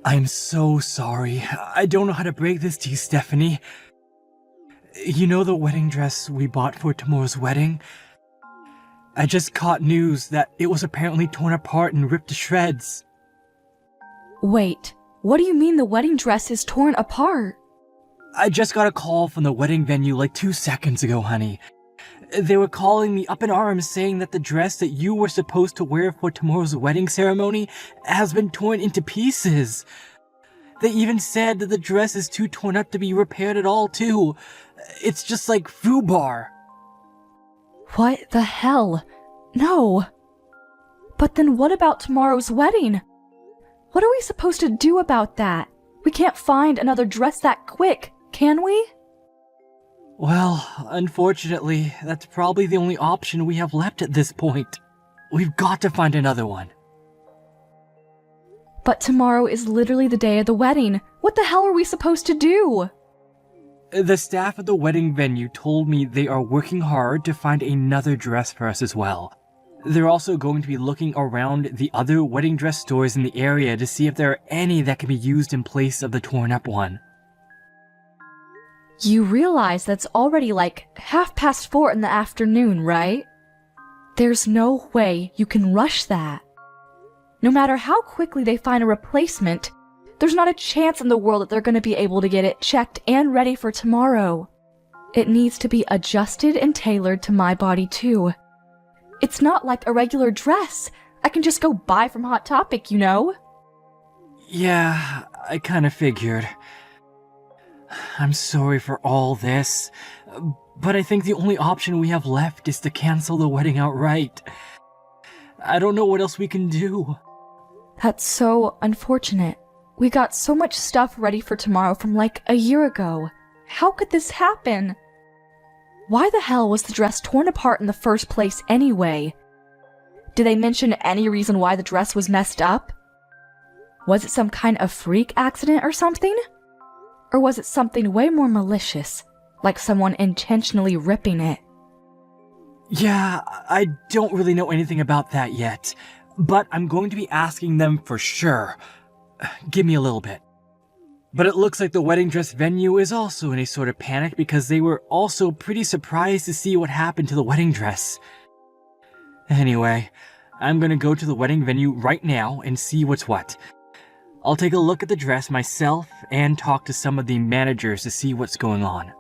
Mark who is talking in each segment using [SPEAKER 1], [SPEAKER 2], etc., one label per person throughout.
[SPEAKER 1] I'm so sorry. I don't know how to break this to you, Stephanie. You know the wedding dress we bought for tomorrow's wedding? I just caught news that it was apparently torn apart and ripped to shreds.
[SPEAKER 2] Wait, what do you mean the wedding dress is torn apart?
[SPEAKER 1] I just got a call from the wedding venue like 2 seconds ago, honey. They were calling me up in arms saying that the dress that you were supposed to wear for tomorrow's wedding ceremony has been torn into pieces. They even said that the dress is too torn up to be repaired at all, too. It's just like FUBAR.
[SPEAKER 2] What the hell? No. But then what about tomorrow's wedding? What are we supposed to do about that? We can't find another dress that quick, can we?
[SPEAKER 1] Well, unfortunately, that's probably the only option we have left at this point. We've got to find another one.
[SPEAKER 2] But tomorrow is literally the day of the wedding. What the hell are we supposed to do?
[SPEAKER 1] The staff at the wedding venue told me they are working hard to find another dress for us as well. They're also going to be looking around the other wedding dress stores in the area to see if there are any that can be used in place of the torn up one.
[SPEAKER 2] You realize that's already like 4:30 in the afternoon, right? There's no way you can rush that. No matter how quickly they find a replacement, there's not a chance in the world that they're going to be able to get it checked and ready for tomorrow. It needs to be adjusted and tailored to my body too. It's not like a regular dress I can just go buy from Hot Topic, you know?
[SPEAKER 1] Yeah, I kinda figured. I'm sorry for all this, but I think the only option we have left is to cancel the wedding outright. I don't know what else we can do.
[SPEAKER 2] That's so unfortunate. We got so much stuff ready for tomorrow from like a year ago. How could this happen? Why the hell was the dress torn apart in the first place anyway? Did they mention any reason why the dress was messed up? Was it some kind of freak accident or something? Or was it something way more malicious, like someone intentionally ripping it?
[SPEAKER 1] Yeah, I don't really know anything about that yet, but I'm going to be asking them for sure. Give me a little bit. But it looks like the wedding dress venue is also in a sort of panic because they were also pretty surprised to see what happened to the wedding dress. Anyway, I'm gonna go to the wedding venue right now and see what's what. I'll take a look at the dress myself and talk to some of the managers to see what's going on.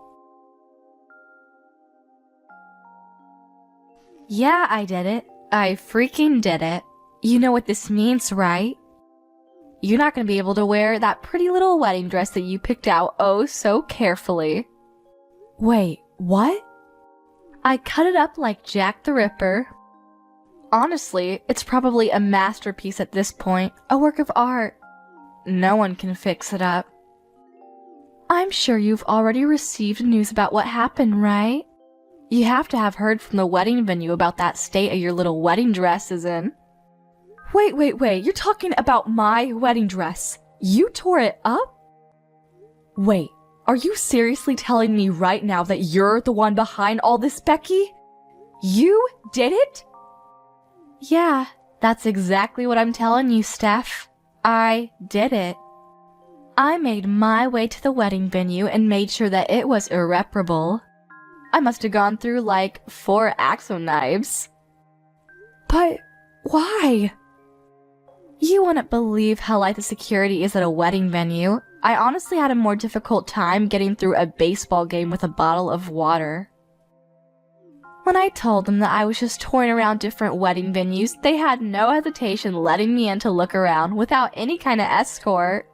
[SPEAKER 2] Yeah, I did it. I freaking did it. You know what this means, right? You're not going to be able to wear that pretty little wedding dress that you picked out oh so carefully. Wait, what? I cut it up like Jack the Ripper. Honestly, it's probably a masterpiece at this point, a work of art. No one can fix it up. I'm sure you've already received news about what happened, right? You have to have heard from the wedding venue about that state of your little wedding dress is in. Wait, you're talking about my wedding dress. You tore it up? Wait, are you seriously telling me right now that you're the one behind all this, Becky? You did it? Yeah, that's exactly what I'm telling you, Steph. I did it. I made my way to the wedding venue and made sure that it was irreparable. I must have gone through like 4 Axo knives. But why? You wouldn't believe how light the security is at a wedding venue. I honestly had a more difficult time getting through a baseball game with a bottle of water. When I told them that I was just touring around different wedding venues, they had no hesitation letting me in to look around without any kind of escort.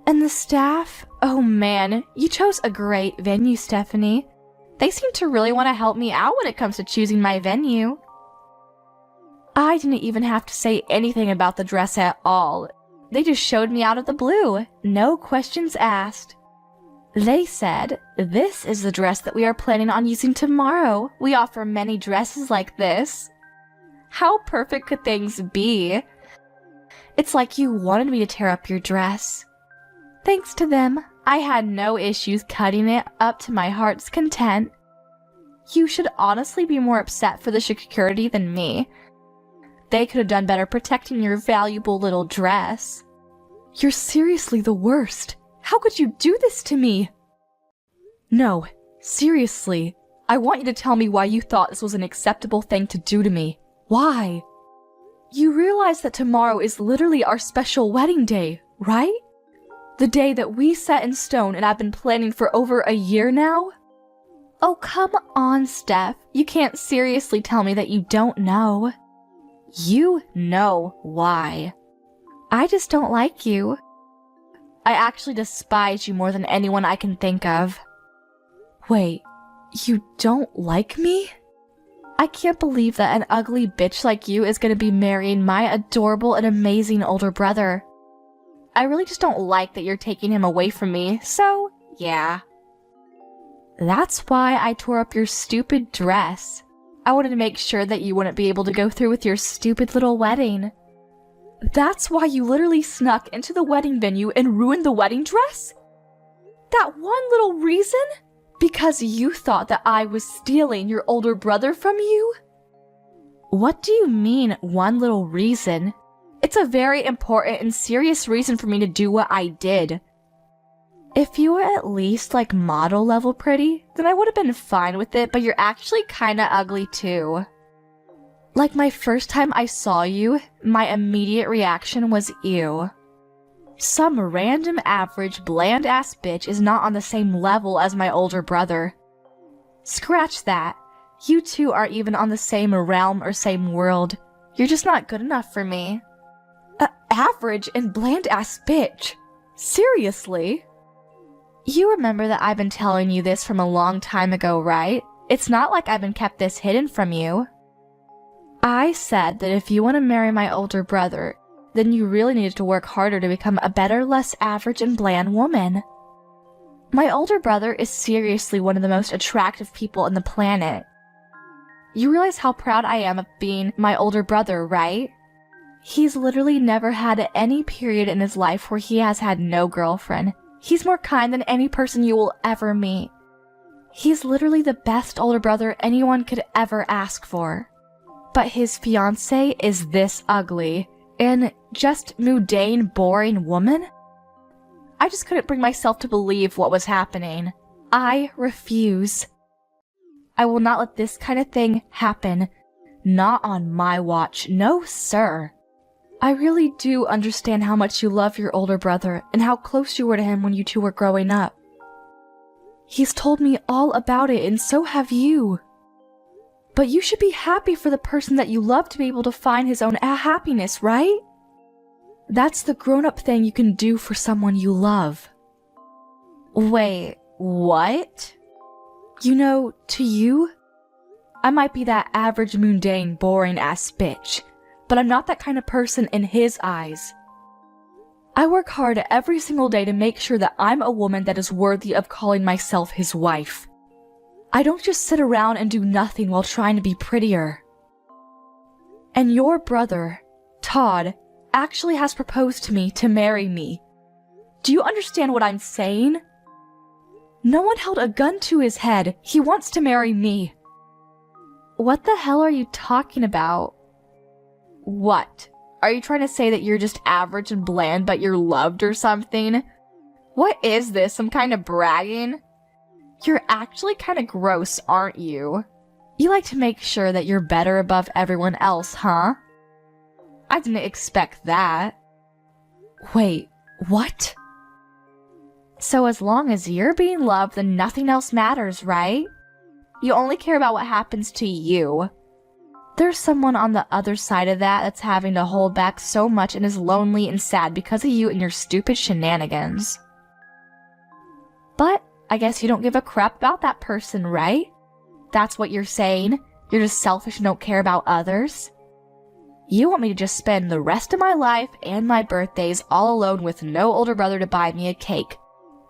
[SPEAKER 2] And the staff? Oh man, you chose a great venue, Stephanie. They seem to really want to help me out when it comes to choosing my venue. I didn't even have to say anything about the dress at all. They just showed me out of the blue, no questions asked. They said, "This is the dress that we are planning on using tomorrow. We offer many dresses like this." How perfect could things be? It's like you wanted me to tear up your dress. Thanks to them, I had no issues cutting it up to my heart's content. You should honestly be more upset for the security than me. They could have done better protecting your valuable little dress. You're seriously the worst. How could you do this to me? No, seriously. I want you to tell me why you thought this was an acceptable thing to do to me. Why? You realize that tomorrow is literally our special wedding day, right? The day that we set in stone and I've been planning for over a year now? Oh, come on, Steph. You can't seriously tell me that you don't know. You know why. I just don't like you. I actually despise you more than anyone I can think of. Wait, you don't like me? I can't believe that an ugly bitch like you is gonna be marrying my adorable and amazing older brother. I really just don't like that you're taking him away from me, so yeah. That's why I tore up your stupid dress. I wanted to make sure that you wouldn't be able to go through with your stupid little wedding. That's why you literally snuck into the wedding venue and ruined the wedding dress? That one little reason? Because you thought that I was stealing your older brother from you? What do you mean, one little reason? It's a very important and serious reason for me to do what I did. If you were at least like model level pretty, then I would have been fine with it, but you're actually kinda ugly too. Like my first time I saw you, my immediate reaction was ew. Some random average bland ass bitch is not on the same level as my older brother. Scratch that. You two aren't even on the same realm or same world. You're just not good enough for me. Average and bland ass bitch. Seriously? You remember that I've been telling you this from a long time ago, right? It's not like I've been kept this hidden from you. I said that if you want to marry my older brother, then you really needed to work harder to become a better, less average and bland woman. My older brother is seriously one of the most attractive people on the planet. You realize how proud I am of being my older brother, right? He's literally never had any period in his life where he has had no girlfriend. He's more kind than any person you will ever meet. He's literally the best older brother anyone could ever ask for. But his fiancée is this ugly and just mundane, boring woman? I just couldn't bring myself to believe what was happening. I refuse. I will not let this kind of thing happen. Not on my watch. No, sir. I really do understand how much you love your older brother and how close you were to him when you two were growing up. He's told me all about it, and so have you. But you should be happy for the person that you love to be able to find his own happiness, right? That's the grown-up thing you can do for someone you love. Wait, what? You know, to you, I might be that average, mundane, boring-ass bitch, but I'm not that kind of person in his eyes. I work hard every single day to make sure that I'm a woman that is worthy of calling myself his wife. I don't just sit around and do nothing while trying to be prettier. And your brother, Todd, actually has proposed to me to marry me. Do you understand what I'm saying? No one held a gun to his head. He wants to marry me. What the hell are you talking about? What? Are you trying to say that you're just average and bland but you're loved or something? What is this, some kind of bragging? You're actually kind of gross, aren't you? You like to make sure that you're better above everyone else, huh? I didn't expect that. Wait, what? So as long as you're being loved, then nothing else matters, right? You only care about what happens to you. There's someone on the other side of that that's having to hold back so much and is lonely and sad because of you and your stupid shenanigans. But I guess you don't give a crap about that person, right? That's what you're saying? You're just selfish and don't care about others? You want me to just spend the rest of my life and my birthdays all alone with no older brother to buy me a cake.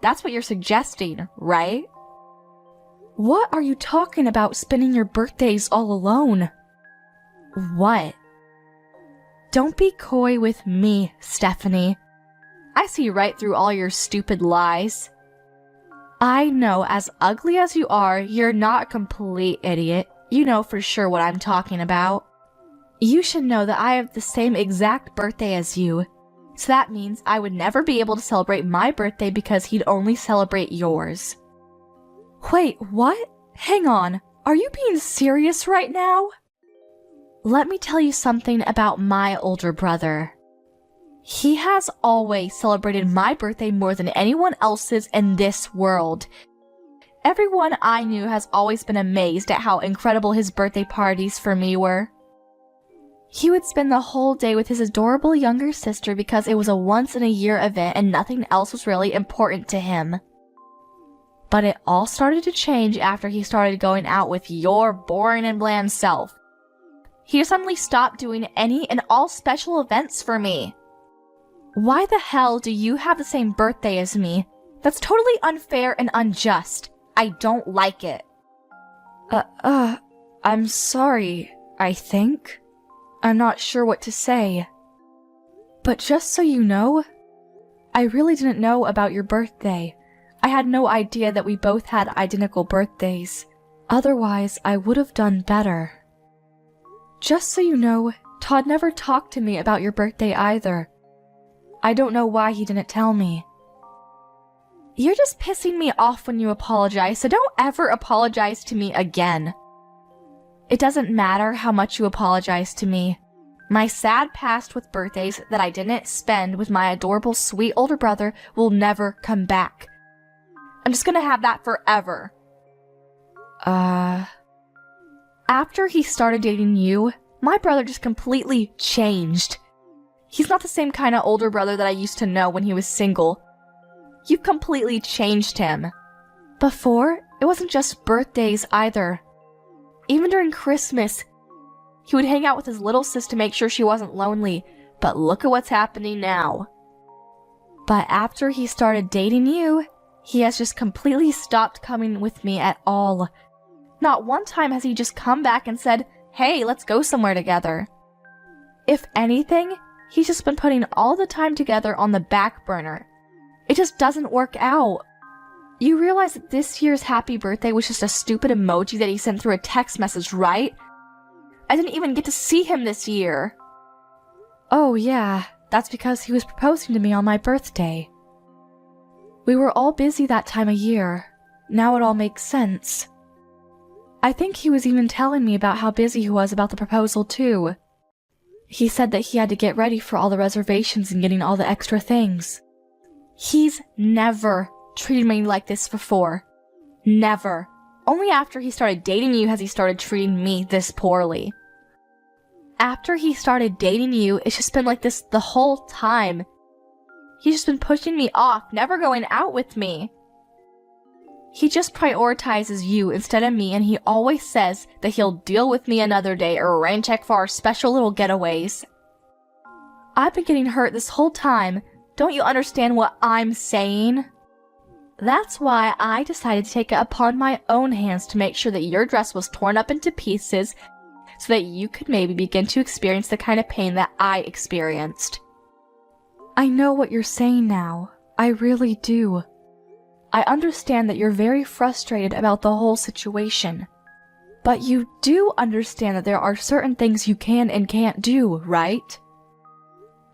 [SPEAKER 2] That's what you're suggesting, right? What are you talking about, spending your birthdays all alone? What? Don't be coy with me, Stephanie. I see right through all your stupid lies. I know, as ugly as you are, you're not a complete idiot. You know for sure what I'm talking about. You should know that I have the same exact birthday as you. So that means I would never be able to celebrate my birthday because he'd only celebrate yours. Wait, what? Hang on. Are you being serious right now? Let me tell you something about my older brother. He has always celebrated my birthday more than anyone else's in this world. Everyone I knew has always been amazed at how incredible his birthday parties for me were. He would spend the whole day with his adorable younger sister because it was a once-in-a-year event and nothing else was really important to him. But it all started to change after he started going out with your boring and bland self. He suddenly stopped doing any and all special events for me. Why the hell do you have the same birthday as me? That's totally unfair and unjust. I don't like it. I'm sorry, I think. I'm not sure what to say. But just so you know, I really didn't know about your birthday. I had no idea that we both had identical birthdays. Otherwise, I would have done better. Just so you know, Todd never talked to me about your birthday either. I don't know why he didn't tell me. You're just pissing me off when you apologize, so don't ever apologize to me again. It doesn't matter how much you apologize to me. My sad past with birthdays that I didn't spend with my adorable sweet older brother will never come back. I'm just gonna have that forever. After he started dating you, my brother just completely changed. He's not the same kind of older brother that I used to know when he was single. You've completely changed him. Before, it wasn't just birthdays either. Even during Christmas, he would hang out with his little sis to make sure she wasn't lonely, but look at what's happening now. But after he started dating you, he has just completely stopped coming with me at all. Not one time has he just come back and said, "Hey, let's go somewhere together." If anything, he's just been putting all the time together on the back burner. It just doesn't work out. You realize that this year's happy birthday was just a stupid emoji that he sent through a text message, right? I didn't even get to see him this year. Oh yeah, that's because he was proposing to me on my birthday. We were all busy that time of year. Now it all makes sense. I think he was even telling me about how busy he was about the proposal too. He said that he had to get ready for all the reservations and getting all the extra things. He's never treated me like this before. Never. Only after he started dating you has he started treating me this poorly. After he started dating you, it's just been like this the whole time. He's just been pushing me off, never going out with me. He just prioritizes you instead of me, and he always says that he'll deal with me another day or rain check for our special little getaways. I've been getting hurt this whole time. Don't you understand what I'm saying? That's why I decided to take it upon my own hands to make sure that your dress was torn up into pieces so that you could maybe begin to experience the kind of pain that I experienced. I know what you're saying now. I really do. I understand that you're very frustrated about the whole situation. But you do understand that there are certain things you can and can't do, right?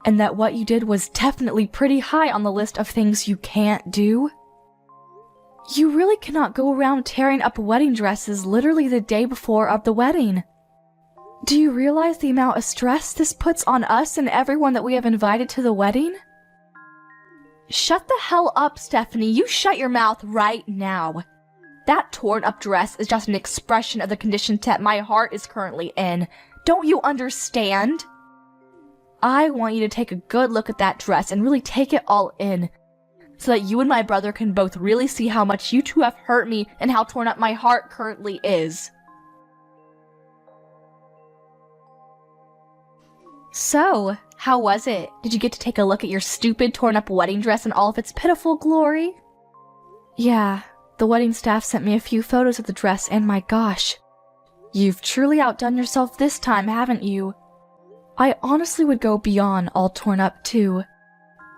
[SPEAKER 2] And that what you did was definitely pretty high on the list of things you can't do. You really cannot go around tearing up wedding dresses literally the day before of the wedding. Do you realize the amount of stress this puts on us and everyone that we have invited to the wedding? Shut the hell up, Stephanie. You shut your mouth right now. That torn up dress is just an expression of the condition that my heart is currently in. Don't you understand? I want you to take a good look at that dress and really take it all in, so that you and my brother can both really see how much you two have hurt me and how torn up my heart currently is. So, how was it? Did you get to take a look at your stupid torn up wedding dress in all of its pitiful glory? Yeah, the wedding staff sent me a few photos of the dress, and my gosh, you've truly outdone yourself this time, haven't you? I honestly would go beyond all torn up too.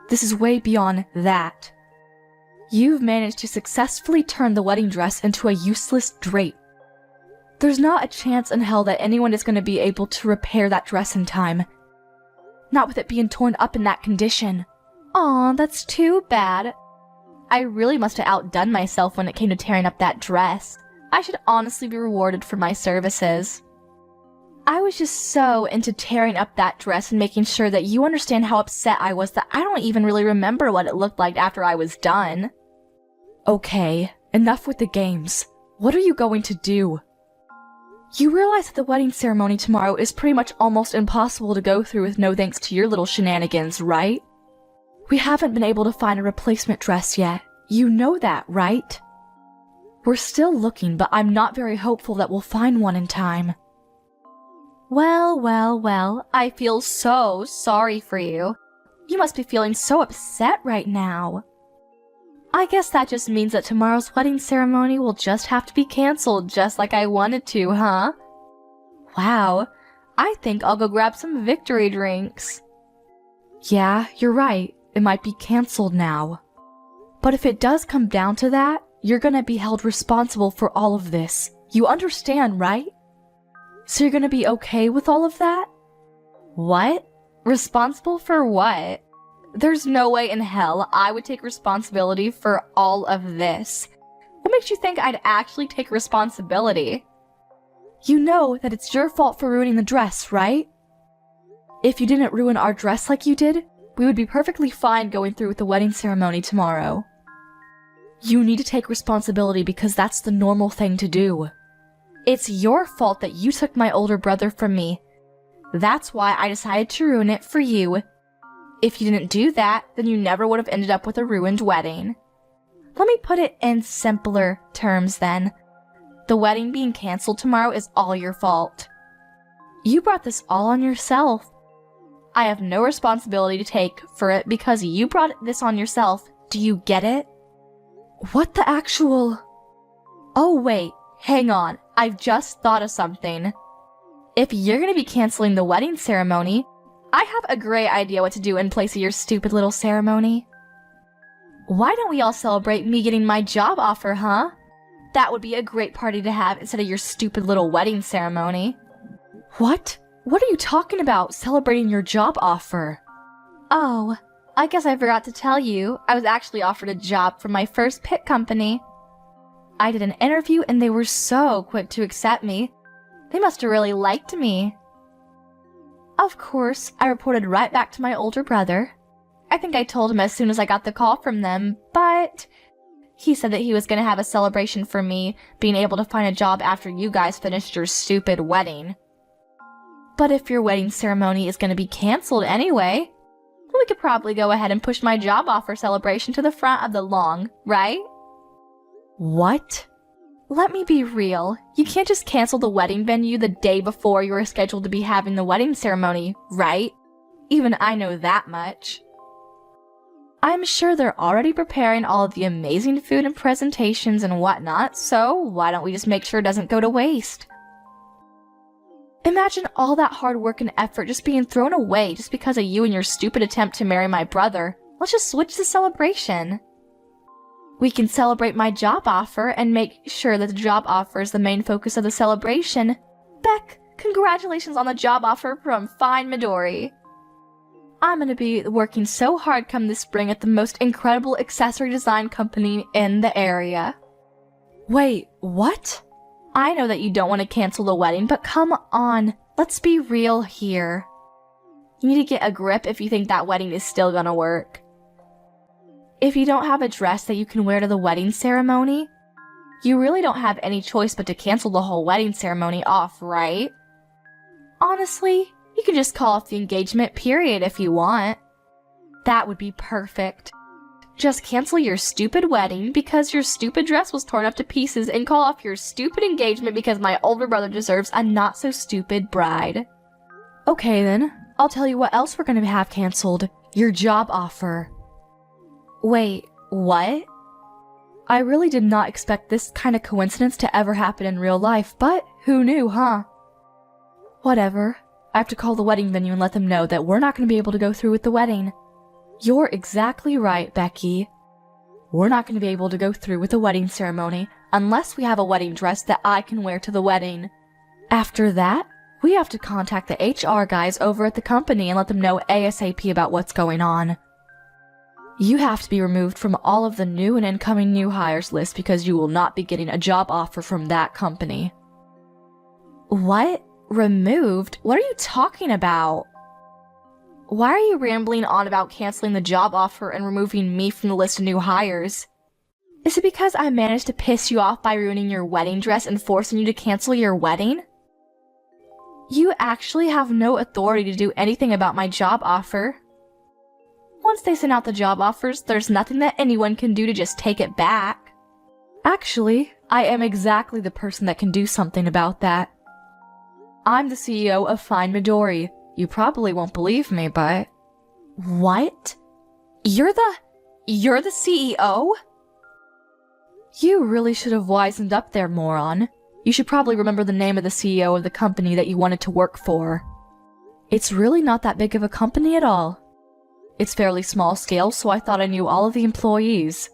[SPEAKER 2] This is way beyond that. You've managed to successfully turn the wedding dress into a useless drape. There's not a chance in hell that anyone is going to be able to repair that dress in time. Not with it being torn up in that condition. Aw, that's too bad. I really must have outdone myself when it came to tearing up that dress. I should honestly be rewarded for my services. I was just so into tearing up that dress and making sure that you understand how upset I was that I don't even really remember what it looked like after I was done. Okay, enough with the games. What are you going to do? You realize that the wedding ceremony tomorrow is pretty much almost impossible to go through with no thanks to your little shenanigans, right? We haven't been able to find a replacement dress yet. You know that, right? We're still looking, but I'm not very hopeful that we'll find one in time. Well, I feel so sorry for you. You must be feeling so upset right now. I guess that just means that tomorrow's wedding ceremony will just have to be canceled just like I wanted to, huh? Wow, I think I'll go grab some victory drinks. Yeah, you're right. It might be canceled now. But if it does come down to that, you're gonna be held responsible for all of this. You understand, right? So you're gonna be okay with all of that? What? Responsible for what? There's no way in hell I would take responsibility for all of this. What makes you think I'd actually take responsibility? You know that it's your fault for ruining the dress, right? If you didn't ruin our dress like you did, we would be perfectly fine going through with the wedding ceremony tomorrow. You need to take responsibility because that's the normal thing to do. It's your fault that you took my older brother from me. That's why I decided to ruin it for you. If you didn't do that, then you never would have ended up with a ruined wedding. Let me put it in simpler terms then. The wedding being canceled tomorrow is all your fault. You brought this all on yourself. I have no responsibility to take for it because you brought this on yourself. Do you get it? What the actual... Oh wait, hang on. I've just thought of something. If you're gonna be canceling the wedding ceremony, I have a great idea what to do in place of your stupid little ceremony. Why don't we all celebrate me getting my job offer, huh? That would be a great party to have instead of your stupid little wedding ceremony. What? What are you talking about, celebrating your job offer? Oh, I guess I forgot to tell you, I was actually offered a job from my first pit company. I did an interview and they were so quick to accept me. They must have really liked me. Of course, I reported right back to my older brother. I think I told him as soon as I got the call from them, but he said that he was going to have a celebration for me being able to find a job after you guys finished your stupid wedding. But if your wedding ceremony is going to be canceled anyway, we could probably go ahead and push my job offer celebration to the front of the lawn, right? What? Let me be real. You can't just cancel the wedding venue the day before you were scheduled to be having the wedding ceremony, right? Even I know that much. I'm sure they're already preparing all of the amazing food and presentations and whatnot, so why don't we just make sure it doesn't go to waste? Imagine all that hard work and effort just being thrown away just because of you and your stupid attempt to marry my brother. Let's just switch the celebration. We can celebrate my job offer and make sure that the job offer is the main focus of the celebration. Beck, congratulations on the job offer from fine Midori. I'm gonna be working so hard come this spring at the most incredible accessory design company in the area. Wait, what? I know that you don't want to cancel the wedding, but come on, let's be real here. You need to get a grip if you think that wedding is still gonna work. If you don't have a dress that you can wear to the wedding ceremony, you really don't have any choice but to cancel the whole wedding ceremony off, right? Honestly, you can just call off the engagement period if you want. That would be perfect. Just cancel your stupid wedding because your stupid dress was torn up to pieces and call off your stupid engagement because my older brother deserves a not-so-stupid bride. Okay then, I'll tell you what else we're gonna have canceled. Your job offer. Wait, what? I really did not expect this kind of coincidence to ever happen in real life, but who knew, huh? Whatever. I have to call the wedding venue and let them know that we're not going to be able to go through with the wedding. You're exactly right, Becky. We're not going to be able to go through with the wedding ceremony unless we have a wedding dress that I can wear to the wedding. After that, We have to contact the HR guys over at the company and let them know ASAP about what's going on. You have to be removed from all of the new and incoming new hires list because you will not be getting a job offer from that company. What? Removed? What are you talking about? Why are you rambling on about canceling the job offer and removing me from the list of new hires? Is it because I managed to piss you off by ruining your wedding dress and forcing you to cancel your wedding? You actually have no authority to do anything about my job offer. Once they send out the job offers, there's nothing that anyone can do to just take it back. Actually, I am exactly the person that can do something about that. I'm the CEO of Find Midori. You probably won't believe me, but... What? You're the CEO? You really should have wisened up there, moron. You should probably remember the name of the CEO of the company that you wanted to work for. It's really not that big of a company at all. It's fairly small scale, so I thought I knew all of the employees.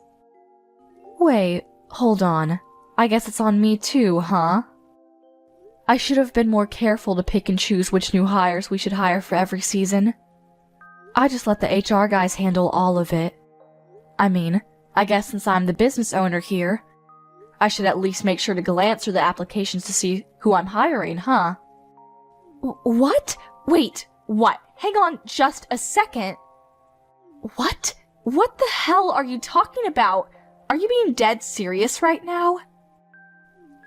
[SPEAKER 2] Wait, hold on. I guess it's on me too, huh? I should have been more careful to pick and choose which new hires we should hire for every season. I just let the HR guys handle all of it. I mean, I guess since I'm the business owner here, I should at least make sure to glance through the applications to see who I'm hiring, huh? What? Wait, what? Hang on just a second. What? What the hell are you talking about? Are you being dead serious right now?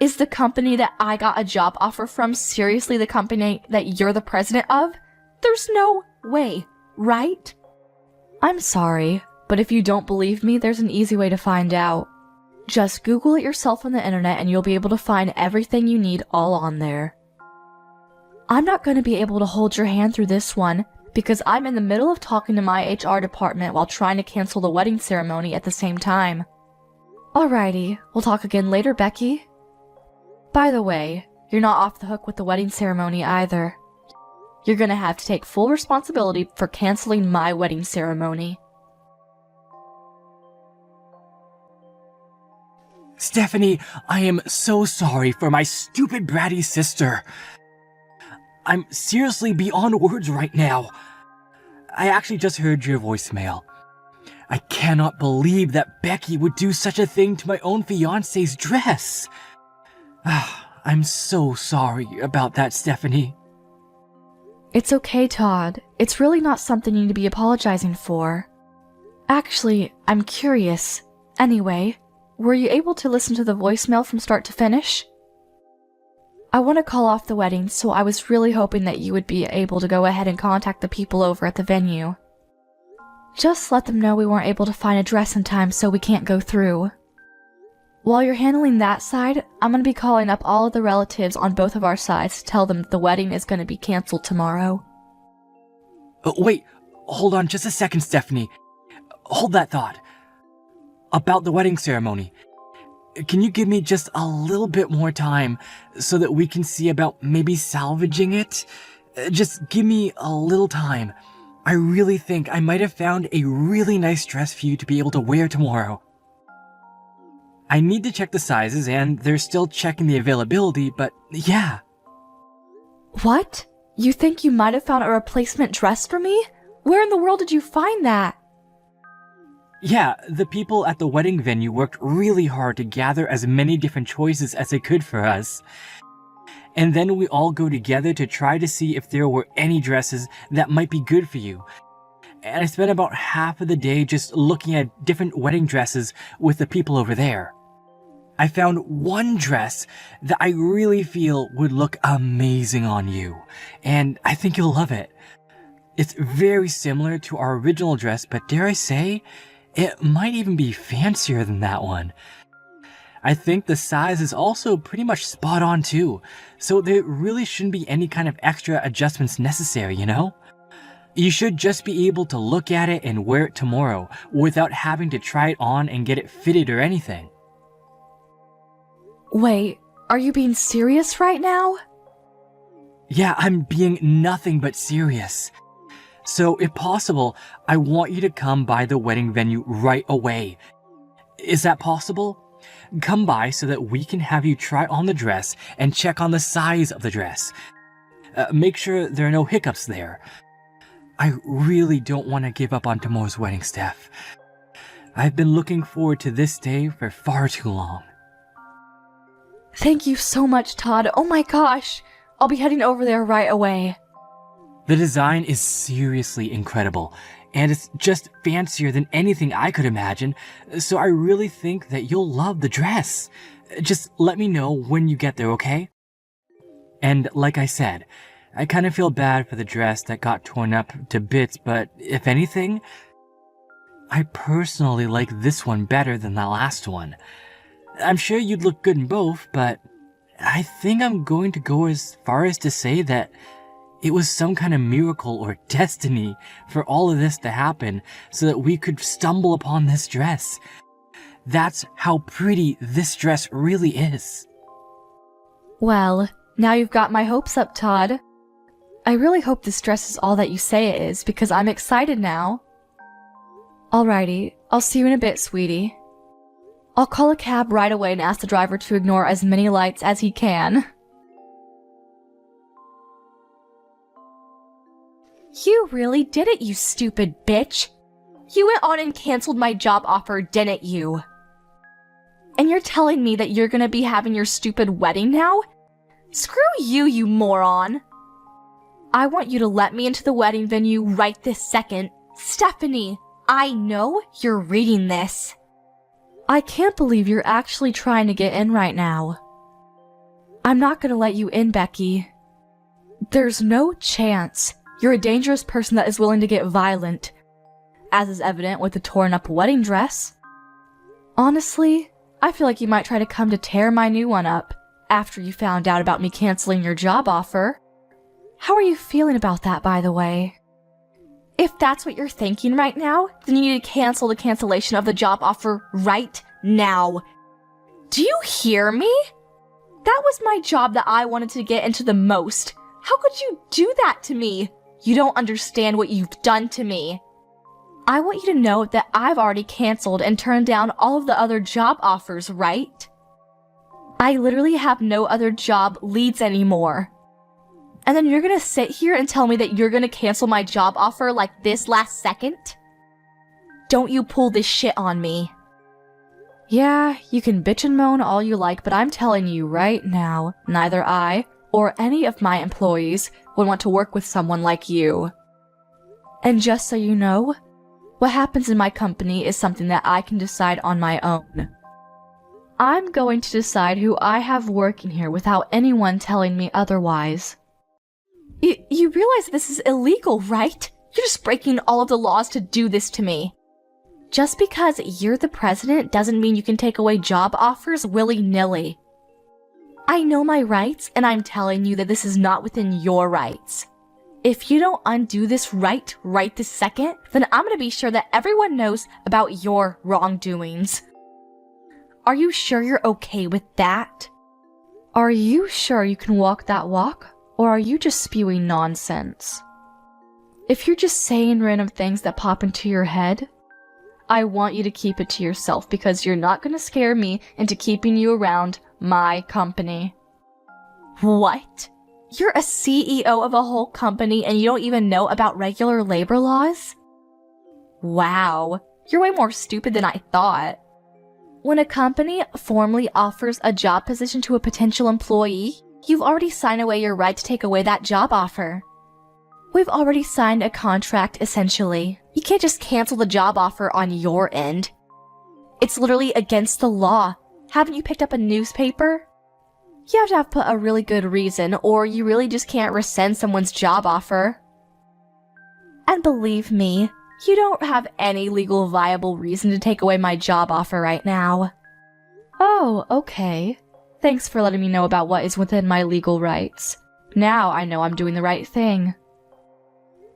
[SPEAKER 2] Is the company that I got a job offer from seriously the company that you're the president of? There's no way, right? I'm sorry, but if you don't believe me, there's an easy way to find out. Just Google it yourself on the internet and you'll be able to find everything you need all on there. I'm not going to be able to hold your hand through this one because I'm in the middle of talking to my HR department while trying to cancel the wedding ceremony at the same time. Alrighty, we'll talk again later, Becky. By the way, you're not off the hook with the wedding ceremony either. You're gonna have to take full responsibility for canceling my wedding ceremony.
[SPEAKER 1] Stephanie, I am so sorry for my stupid bratty sister. I'm seriously beyond words right now. I actually just heard your voicemail. I cannot believe that Becky would do such a thing to my own fiancé's dress. I'm so sorry about that, Stephanie.
[SPEAKER 2] It's okay, Todd. It's really not something you need to be apologizing for. Actually, I'm curious. Anyway, were you able to listen to the voicemail from start to finish? I want to call off the wedding, so I was really hoping that you would be able to go ahead and contact the people over at the venue. Just let them know we weren't able to find a dress in time, so we can't go through. While you're handling that side, I'm going to be calling up all of the relatives on both of our sides to tell them that the wedding is going to be canceled tomorrow.
[SPEAKER 1] Wait, hold on just a second, Stephanie. Hold that thought. About the wedding ceremony. Can you give me just a little bit more time so that we can see about maybe salvaging it? Just give me a little time. I really think I might have found a really nice dress for you to be able to wear tomorrow. I need to check the sizes, and they're still checking the availability, but yeah.
[SPEAKER 2] What? You think you might have found a replacement dress for me? Where in the world did you find that?
[SPEAKER 1] Yeah, the people at the wedding venue worked really hard to gather as many different choices as they could for us. And then we all go together to try to see if there were any dresses that might be good for you. And I spent about half of the day just looking at different wedding dresses with the people over there. I found one dress that I really feel would look amazing on you, and I think you'll love it. It's very similar to our original dress, but dare I say, it might even be fancier than that one. I think the size is also pretty much spot on too, so there really shouldn't be any kind of extra adjustments necessary, you know? You should just be able to look at it and wear it tomorrow without having to try it on and get it fitted or anything.
[SPEAKER 2] Wait, are you being serious right now?
[SPEAKER 1] Yeah, I'm being nothing but serious. So, if possible, I want you to come by the wedding venue right away. Is that possible? Come by so that we can have you try on the dress and check on the size of the dress. Make sure there are no hiccups there. I really don't want to give up on tomorrow's wedding, Steph. I've been looking forward to this day for far too long.
[SPEAKER 2] Thank you so much, Todd. Oh my gosh. I'll be heading over there right away.
[SPEAKER 1] The design is seriously incredible, and it's just fancier than anything I could imagine, so I really think that you'll love the dress. Just let me know when you get there, okay? And like I said, I kind of feel bad for the dress that got torn up to bits, but if anything, I personally like this one better than the last one. I'm sure you'd look good in both, but I think I'm going to go as far as to say that it was some kind of miracle or destiny for all of this to happen so that we could stumble upon this dress. That's how pretty this dress really is.
[SPEAKER 2] Well, now you've got my hopes up, Todd. I really hope this dress is all that you say it is, because I'm excited now. Alrighty, I'll see you in a bit, sweetie. I'll call a cab right away and ask the driver to ignore as many lights as he can. You really did it, you stupid bitch. You went on and canceled my job offer, didn't you? And you're telling me that you're gonna be having your stupid wedding now? Screw you, you moron. I want you to let me into the wedding venue right this second. Stephanie, I know you're reading this. I can't believe you're actually trying to get in right now. I'm not gonna let you in, Becky. There's no chance. You're a dangerous person that is willing to get violent, as is evident with the torn-up wedding dress. Honestly, I feel like you might try to come to tear my new one up after you found out about me canceling your job offer. How are you feeling about that, by the way? If that's what you're thinking right now, then you need to cancel the cancellation of the job offer right now. Do you hear me? That was my job that I wanted to get into the most. How could you do that to me? You don't understand what you've done to me. I want you to know that I've already canceled and turned down all of the other job offers, right? I literally have no other job leads anymore. And then you're gonna sit here and tell me that you're gonna cancel my job offer like this last second? Don't you pull this shit on me. Yeah, you can bitch and moan all you like, but I'm telling you right now, neither I or any of my employees would want to work with someone like you. And just so you know, what happens in my company is something that I can decide on my own. I'm going to decide who I have working here without anyone telling me otherwise. You realize this is illegal, right? You're just breaking all of the laws to do this to me. Just because you're the president doesn't mean you can take away job offers willy-nilly. I know my rights, and I'm telling you that this is not within your rights. If you don't undo this right this second, then I'm gonna be sure that everyone knows about your wrongdoings. Are you sure you're okay with that? Are you sure you can walk that walk? Or are you just spewing nonsense? If you're just saying random things that pop into your head, I want you to keep it to yourself because you're not gonna scare me into keeping you around my company. What? You're a CEO of a whole company and you don't even know about regular labor laws? Wow, you're way more stupid than I thought. When a company formally offers a job position to a potential employee, you've already signed away your right to take away that job offer. We've already signed a contract, essentially. You can't just cancel the job offer on your end. It's literally against the law. Haven't you picked up a newspaper? You have to have put a really good reason, or you really just can't rescind someone's job offer. And believe me, you don't have any legal viable reason to take away my job offer right now. Oh, okay. Thanks for letting me know about what is within my legal rights. Now I know I'm doing the right thing.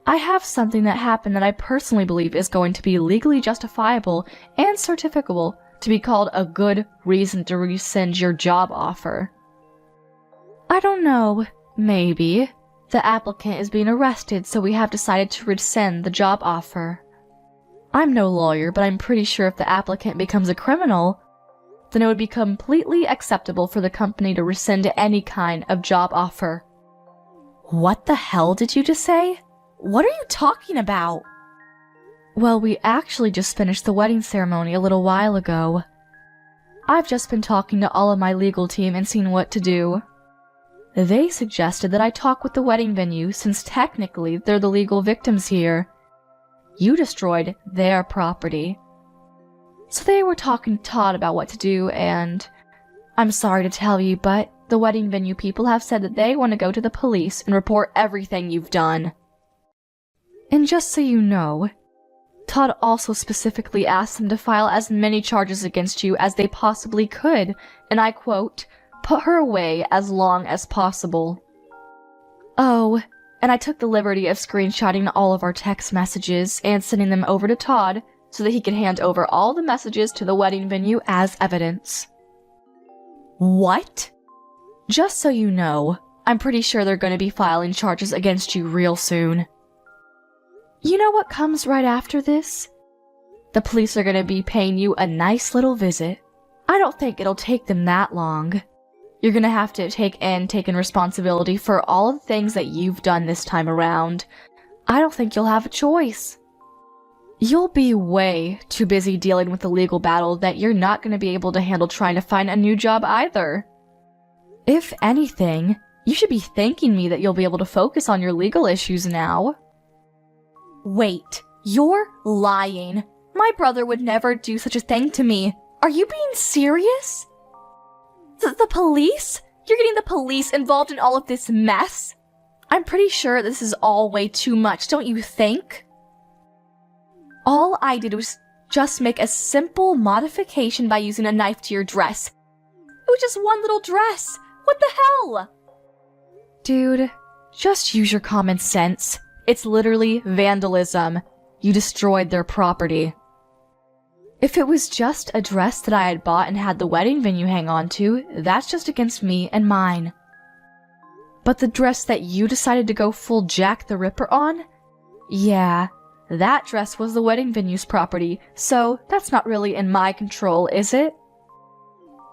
[SPEAKER 2] I have something that happened that I personally believe is going to be legally justifiable and certificable to be called a good reason to rescind your job offer. I don't know, maybe. The applicant is being arrested, so we have decided to rescind the job offer. I'm no lawyer, but I'm pretty sure if the applicant becomes a criminal, then it would be completely acceptable for the company to rescind any kind of job offer. What the hell did you just say? What are you talking about? Well, we actually just finished the wedding ceremony a little while ago. I've just been talking to all of my legal team and seeing what to do. They suggested that I talk with the wedding venue since technically they're the legal victims here. You destroyed their property. So they were talking to Todd about what to do, and I'm sorry to tell you, but the wedding venue people have said that they want to go to the police and report everything you've done. And just so you know, Todd also specifically asked them to file as many charges against you as they possibly could, and I quote, put her away as long as possible. Oh, and I took the liberty of screenshotting all of our text messages and sending them over to Todd so that he could hand over all the messages to the wedding venue as evidence. What? Just so you know, I'm pretty sure they're going to be filing charges against you real soon. You know what comes right after this? The police are going to be paying you a nice little visit. I don't think it'll take them that long. You're going to have to take in responsibility for all of the things that you've done this time around. I don't think you'll have a choice. You'll be way too busy dealing with the legal battle that you're not going to be able to handle trying to find a new job either. If anything, you should be thanking me that you'll be able to focus on your legal issues now. Wait, you're lying. My brother would never do such a thing to me. Are you being serious? The police? You're getting the police involved in all of this mess? I'm pretty sure this is all way too much, don't you think? All I did was just make a simple modification by using a knife to your dress. It was just one little dress. What the hell? Dude, just use your common sense. It's literally vandalism. You destroyed their property. If it was just a dress that I had bought and had the wedding venue hang on to, that's just against me and mine. But the dress that you decided to go full Jack the Ripper on? Yeah, that dress was the wedding venue's property, so that's not really in my control, is it?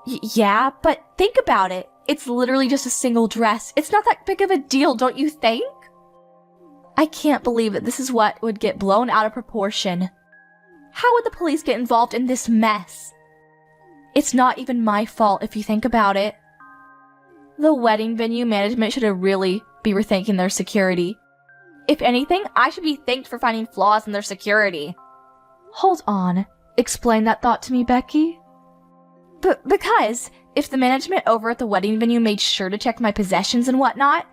[SPEAKER 2] Yeah, but think about it. It's literally just a single dress. It's not that big of a deal, don't you think? I can't believe that this is what would get blown out of proportion. How would the police get involved in this mess? It's not even my fault if you think about it. The wedding venue management should really be rethinking their security. If anything, I should be thanked for finding flaws in their security. Hold on. Explain that thought to me, Becky. Because if the management over at the wedding venue made sure to check my possessions and whatnot,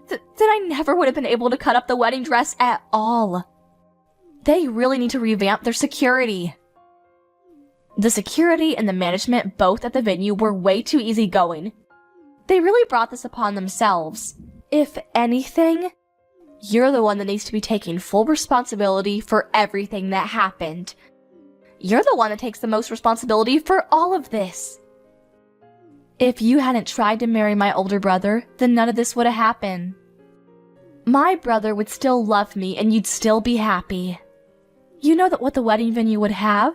[SPEAKER 2] then I never would have been able to cut up the wedding dress at all. They really need to revamp their security. The security and the management both at the venue were way too easygoing. They really brought this upon themselves. If anything, you're the one that needs to be taking full responsibility for everything that happened. You're the one that takes the most responsibility for all of this. If you hadn't tried to marry my older brother, then none of this would have happened. My brother would still love me and you'd still be happy. You know that what the wedding venue would have?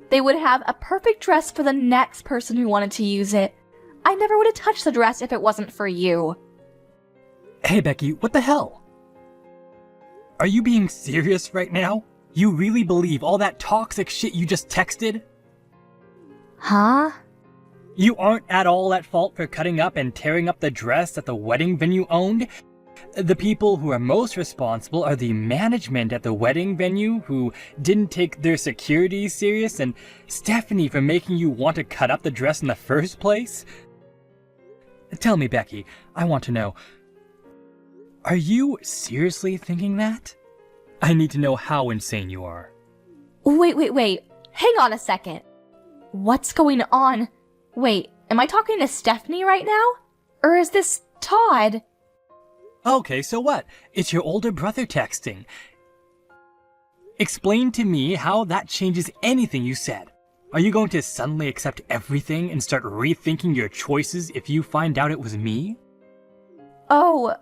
[SPEAKER 2] They would have a perfect dress for the next person who wanted to use it. I never would have touched the dress if it wasn't for you.
[SPEAKER 1] Hey Becky, what the hell? Are you being serious right now? You really believe all that toxic shit you just texted?
[SPEAKER 2] Huh?
[SPEAKER 1] You aren't at all at fault for cutting up and tearing up the dress that the wedding venue owned? The people who are most responsible are the management at the wedding venue who didn't take their security serious, and Stephanie for making you want to cut up the dress in the first place? Tell me, Becky, I want to know. Are you seriously thinking that? I need to know how insane you are.
[SPEAKER 2] Wait. Hang on a second. What's going on? Wait, am I talking to Stephanie right now? Or is this Todd?
[SPEAKER 1] Okay, so what? It's your older brother texting. Explain to me how that changes anything you said. Are you going to suddenly accept everything and start rethinking your choices if you find out it was me?
[SPEAKER 2] No,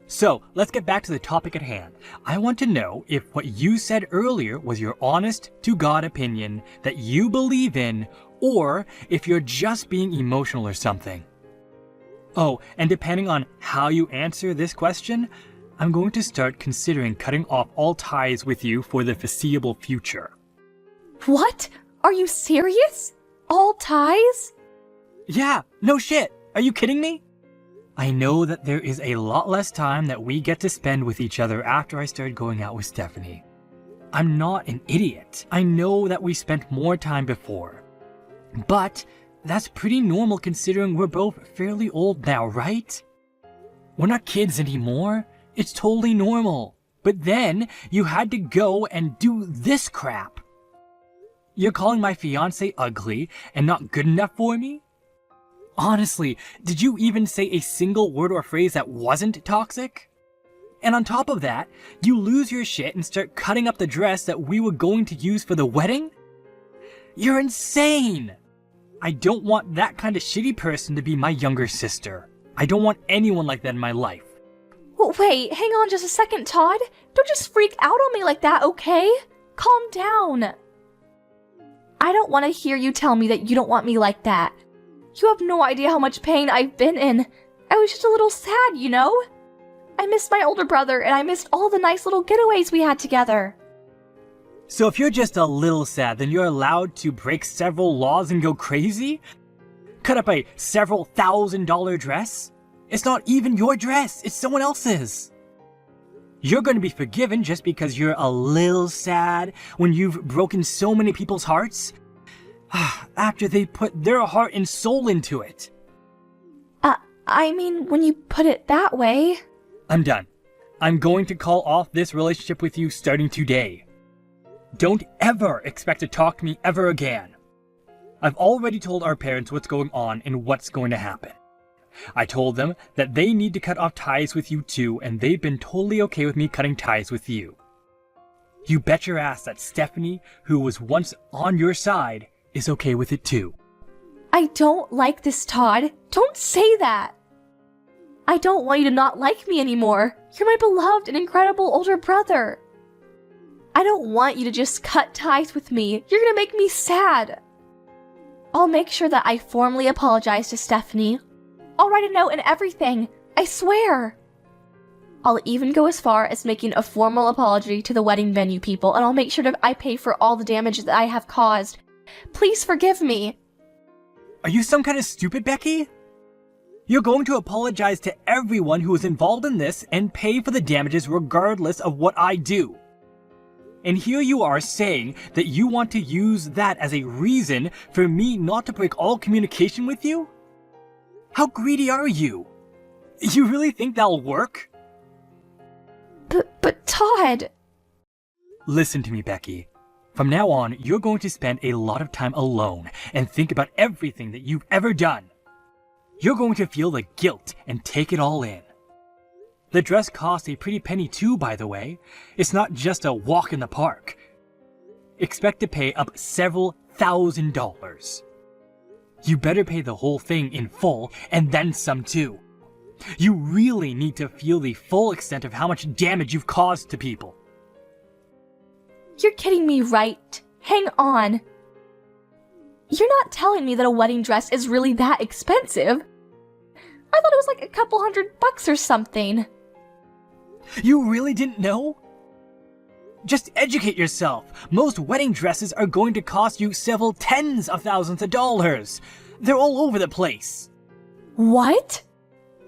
[SPEAKER 1] So, let's get back to the topic at hand. I want to know if what you said earlier was your honest-to-God opinion that you believe in, or if you're just being emotional or something. Oh, and depending on how you answer this question, I'm going to start considering cutting off all ties with you for the foreseeable future.
[SPEAKER 2] What? Are you serious? All ties?
[SPEAKER 1] Yeah, no shit. Are you kidding me? I know that there is a lot less time that we get to spend with each other after I started going out with Stephanie. I'm not an idiot. I know that we spent more time before. But that's pretty normal considering we're both fairly old now, right? We're not kids anymore. It's totally normal. But then you had to go and do this crap. You're calling my fiancé ugly and not good enough for me? Honestly, did you even say a single word or phrase that wasn't toxic? And on top of that, you lose your shit and start cutting up the dress that we were going to use for the wedding? You're insane! I don't want that kind of shitty person to be my younger sister. I don't want anyone like that in my life.
[SPEAKER 2] Wait, hang on just a second, Todd. Don't just freak out on me like that, okay? Calm down. I don't want to hear you tell me that you don't want me like that. You have no idea how much pain I've been in. I was just a little sad, you know? I missed my older brother, and I missed all the nice little getaways we had together.
[SPEAKER 1] So if you're just a little sad, then you're allowed to break several laws and go crazy? Cut up a several $1,000 dress? It's not even your dress, it's someone else's. You're going to be forgiven just because you're a little sad when you've broken so many people's hearts? After they put their heart and soul into it.
[SPEAKER 2] I mean, when you put it that way...
[SPEAKER 1] I'm done. I'm going to call off this relationship with you starting today. Don't ever expect to talk to me ever again. I've already told our parents what's going on and what's going to happen. I told them that they need to cut off ties with you too, and they've been totally okay with me cutting ties with you. You bet your ass that Stephanie, who was once on your side, is okay with it too.
[SPEAKER 2] I don't like this, Todd. Don't say that. I don't want you to not like me anymore. You're my beloved and incredible older brother. I don't want you to just cut ties with me. You're gonna make me sad. I'll make sure that I formally apologize to Stephanie. I'll write a note and everything. I swear. I'll even go as far as making a formal apology to the wedding venue people, and I'll make sure that I pay for all the damage that I have caused. Please forgive me.
[SPEAKER 1] Are you some kind of stupid, Becky? You're going to apologize to everyone who was involved in this and pay for the damages regardless of what I do. And here you are saying that you want to use that as a reason for me not to break all communication with you? How greedy are you? You really think that'll work?
[SPEAKER 2] But Todd...
[SPEAKER 1] Listen to me, Becky. From now on, you're going to spend a lot of time alone and think about everything that you've ever done. You're going to feel the guilt and take it all in. The dress costs a pretty penny too, by the way. It's not just a walk in the park. Expect to pay up several $1,000s. You better pay the whole thing in full and then some too. You really need to feel the full extent of how much damage you've caused to people.
[SPEAKER 2] You're kidding me, right? Hang on. You're not telling me that a wedding dress is really that expensive. I thought it was like a couple $100 or something.
[SPEAKER 1] You really didn't know? Just educate yourself. Most wedding dresses are going to cost you several tens of thousands of dollars. They're all over the place.
[SPEAKER 2] What?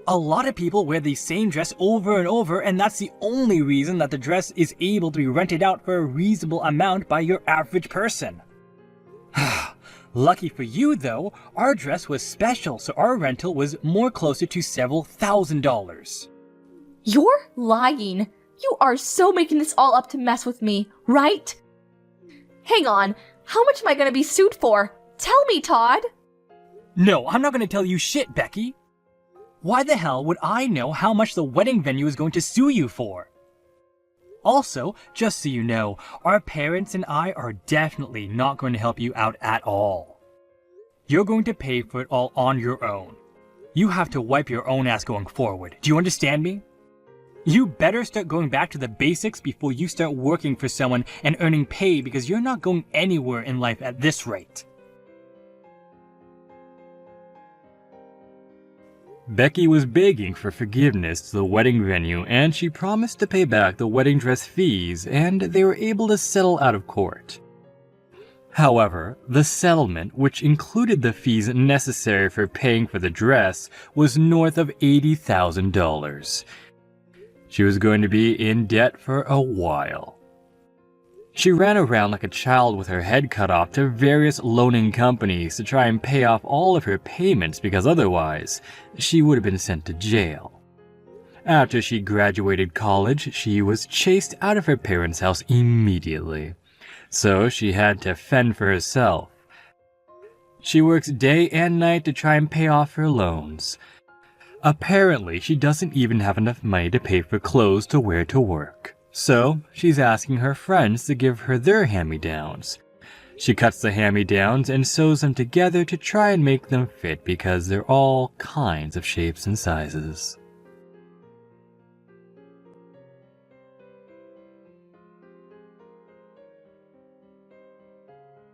[SPEAKER 1] A lot of people wear the same dress over and over, and that's the only reason that the dress is able to be rented out for a reasonable amount by your average person. Lucky for you, though, our dress was special, so our rental was more closer to several $1,000s.
[SPEAKER 2] You're lying. You are so making this all up to mess with me, right? Hang on. How much am I gonna be sued for? Tell me, Todd.
[SPEAKER 1] No, I'm not gonna tell you shit, Becky. Why the hell would I know how much the wedding venue is going to sue you for? Also, just so you know, our parents and I are definitely not going to help you out at all. You're going to pay for it all on your own. You have to wipe your own ass going forward. Do you understand me? You better start going back to the basics before you start working for someone and earning pay, because you're not going anywhere in life at this rate. Becky was begging for forgiveness to the wedding venue, and she promised to pay back the wedding dress fees, and they were able to settle out of court. However, the settlement, which included the fees necessary for paying for the dress, was north of $80,000. She was going to be in debt for a while. She ran around like a child with her head cut off to various loaning companies to try and pay off all of her payments, because otherwise, she would have been sent to jail. After she graduated college, she was chased out of her parents' house immediately. So she had to fend for herself. She works day and night to try and pay off her loans. Apparently, she doesn't even have enough money to pay for clothes to wear to work. So, she's asking her friends to give her their hand-me-downs. She cuts the hand-me-downs and sews them together to try and make them fit, because they're all kinds of shapes and sizes.